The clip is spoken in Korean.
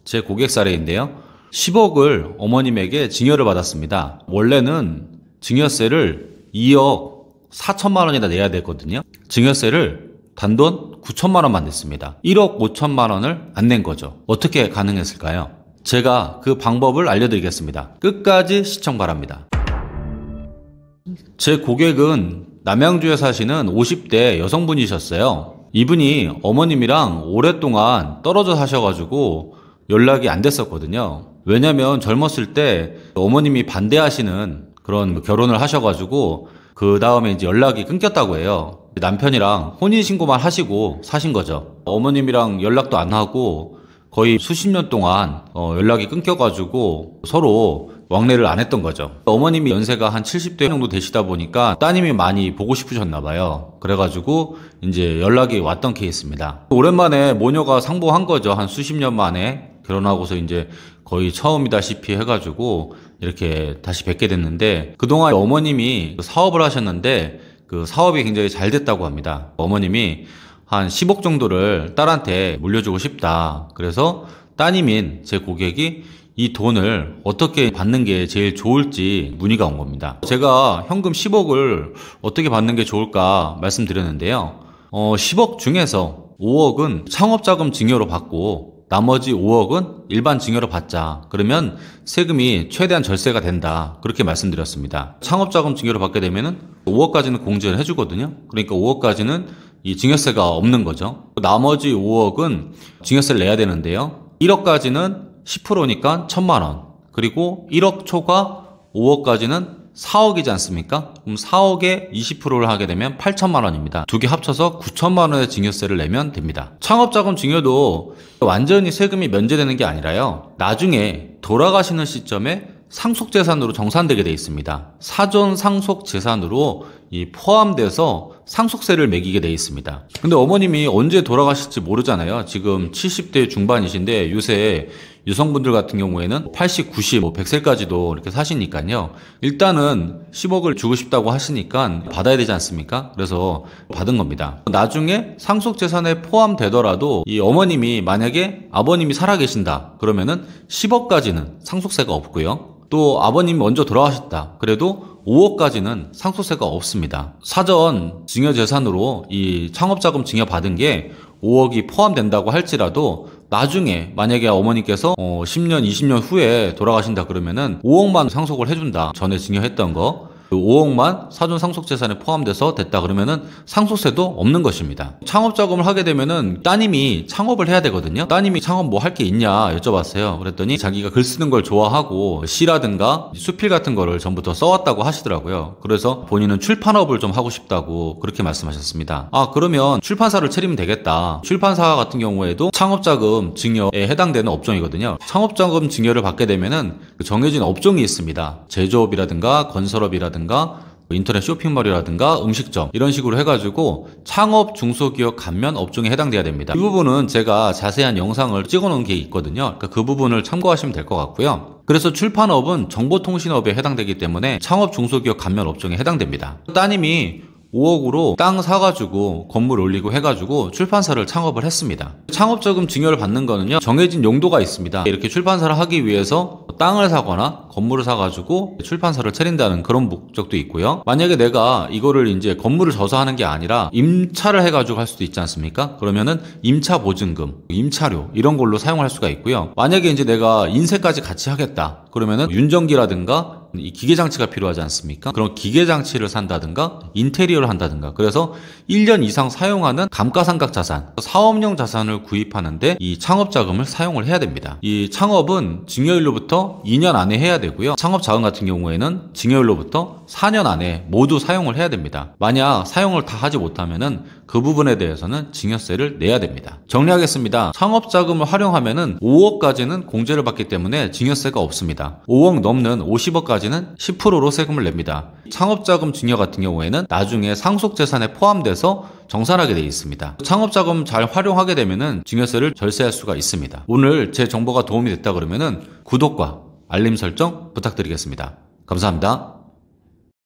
제 고객 사례인데요. 10억을 어머님에게 증여를 받았습니다. 원래는 증여세를 2억 4천만 원이나 내야 되거든요. 증여세를 단돈 9천만 원만 냈습니다. 1억 5천만 원을 안 낸 거죠. 어떻게 가능했을까요? 제가 그 방법을 알려드리겠습니다. 끝까지 시청 바랍니다. 제 고객은 남양주에 사시는 50대 여성분이셨어요. 이분이 어머님이랑 오랫동안 떨어져 사셔가지고 연락이 안 됐었거든요. 왜냐면 젊었을 때 어머님이 반대하시는 그런 결혼을 하셔가지고 그 다음에 이제 연락이 끊겼다고 해요. 남편이랑 혼인신고만 하시고 사신 거죠. 어머님이랑 연락도 안 하고 거의 수십 년 동안 연락이 끊겨가지고 서로 왕래를 안 했던 거죠. 어머님이 연세가 한 70대 정도 되시다 보니까 따님이 많이 보고 싶으셨나 봐요. 그래가지고 이제 연락이 왔던 케이스입니다. 오랜만에 모녀가 상봉한 거죠. 한 수십 년 만에 결혼하고서 이제 거의 처음이다시피 해가지고 이렇게 다시 뵙게 됐는데, 그동안 어머님이 사업을 하셨는데 그 사업이 굉장히 잘 됐다고 합니다. 어머님이 한 10억 정도를 딸한테 물려주고 싶다. 그래서 따님인 제 고객이 이 돈을 어떻게 받는 게 제일 좋을지 문의가 온 겁니다. 제가 현금 10억을 어떻게 받는 게 좋을까 말씀드렸는데요. 10억 중에서 5억은 창업자금 증여로 받고 나머지 5억은 일반 증여로 받자. 그러면 세금이 최대한 절세가 된다. 그렇게 말씀드렸습니다. 창업자금 증여로 받게 되면은 5억까지는 공제를 해주거든요. 그러니까 5억까지는 이 증여세가 없는 거죠. 나머지 5억은 증여세를 내야 되는데요. 1억까지는 10%니까 1,000만 원. 그리고 1억 초과 5억까지는 4억이지 않습니까? 그럼 4억에 20%를 하게 되면 8천만 원입니다. 두 개 합쳐서 9천만 원의 증여세를 내면 됩니다. 창업자금 증여도 완전히 세금이 면제되는 게 아니라요. 나중에 돌아가시는 시점에 상속재산으로 정산되게 되어 있습니다. 사전 상속재산으로 포함돼서 상속세를 매기게 되어 있습니다. 근데 어머님이 언제 돌아가실지 모르잖아요. 지금 70대 중반이신데 요새 여성분들 같은 경우에는 80, 90, 100세까지도 이렇게 사시니까요. 일단은 10억을 주고 싶다고 하시니까 받아야 되지 않습니까? 그래서 받은 겁니다. 나중에 상속재산에 포함되더라도 이 어머님이 만약에 아버님이 살아계신다 그러면은 10억까지는 상속세가 없고요. 또 아버님이 먼저 돌아가셨다 그래도 5억까지는 상속세가 없습니다. 사전 증여재산으로 이 창업자금 증여받은 게 5억이 포함된다고 할지라도 나중에 만약에 어머니께서 10년, 20년 후에 돌아가신다 그러면은 5억만 상속을 해준다. 전에 증여했던 거. 5억만 사전 상속재산에 포함돼서 됐다 그러면은 상속세도 없는 것입니다. 창업자금을 하게 되면은 따님이 창업을 해야 되거든요. 따님이 창업 뭐 할 게 있냐 여쭤봤어요. 그랬더니 자기가 글 쓰는 걸 좋아하고 시라든가 수필 같은 거를 전부터 써왔다고 하시더라고요. 그래서 본인은 출판업을 좀 하고 싶다고 그렇게 말씀하셨습니다. 그러면 출판사를 차리면 되겠다. 출판사 같은 경우에도 창업자금 증여에 해당되는 업종이거든요. 창업자금 증여를 받게 되면은 정해진 업종이 있습니다. 제조업이라든가 건설업이라든가 인터넷 쇼핑몰이라든가 음식점 이런 식으로 해가지고 창업 중소기업 감면 업종에 해당돼야 됩니다. 이 부분은 제가 자세한 영상을 찍어 놓은 게 있거든요. 그러니까 그 부분을 참고하시면 될 것 같고요. 그래서 출판업은 정보통신업에 해당되기 때문에 창업 중소기업 감면 업종에 해당됩니다. 따님이 5억으로 땅 사가지고 건물 올리고 해가지고 출판사를 창업을 했습니다. 창업자금 증여를 받는 거는요 정해진 용도가 있습니다. 이렇게 출판사를 하기 위해서 땅을 사거나 건물을 사가지고 출판사를 차린다는 그런 목적도 있고요. 만약에 내가 이거를 이제 건물을 져서 하는 게 아니라 임차를 해가지고 할 수도 있지 않습니까? 그러면은 임차 보증금, 임차료 이런 걸로 사용할 수가 있고요. 만약에 이제 내가 인쇄까지 같이 하겠다 그러면은 윤정기라든가 이 기계장치가 필요하지 않습니까? 그런 기계장치를 산다든가 인테리어를 한다든가 그래서 1년 이상 사용하는 감가상각 자산, 사업용 자산을 구입하는데 이 창업자금을 사용을 해야 됩니다. 이 창업은 증여일로부터 2년 안에 해야 되고요. 창업자금 같은 경우에는 증여일로부터 4년 안에 모두 사용을 해야 됩니다. 만약 사용을 다 하지 못하면은 그 부분에 대해서는 증여세를 내야 됩니다. 정리하겠습니다. 창업자금을 활용하면은 5억까지는 공제를 받기 때문에 증여세가 없습니다. 5억 넘는 50억까지는 10%로 세금을 냅니다. 창업자금 증여 같은 경우에는 나중에 상속재산에 포함돼서 정산하게 되어 있습니다. 창업자금 잘 활용하게 되면은 증여세를 절세할 수가 있습니다. 오늘 제 정보가 도움이 됐다 그러면은 구독과 알림 설정 부탁드리겠습니다. 감사합니다.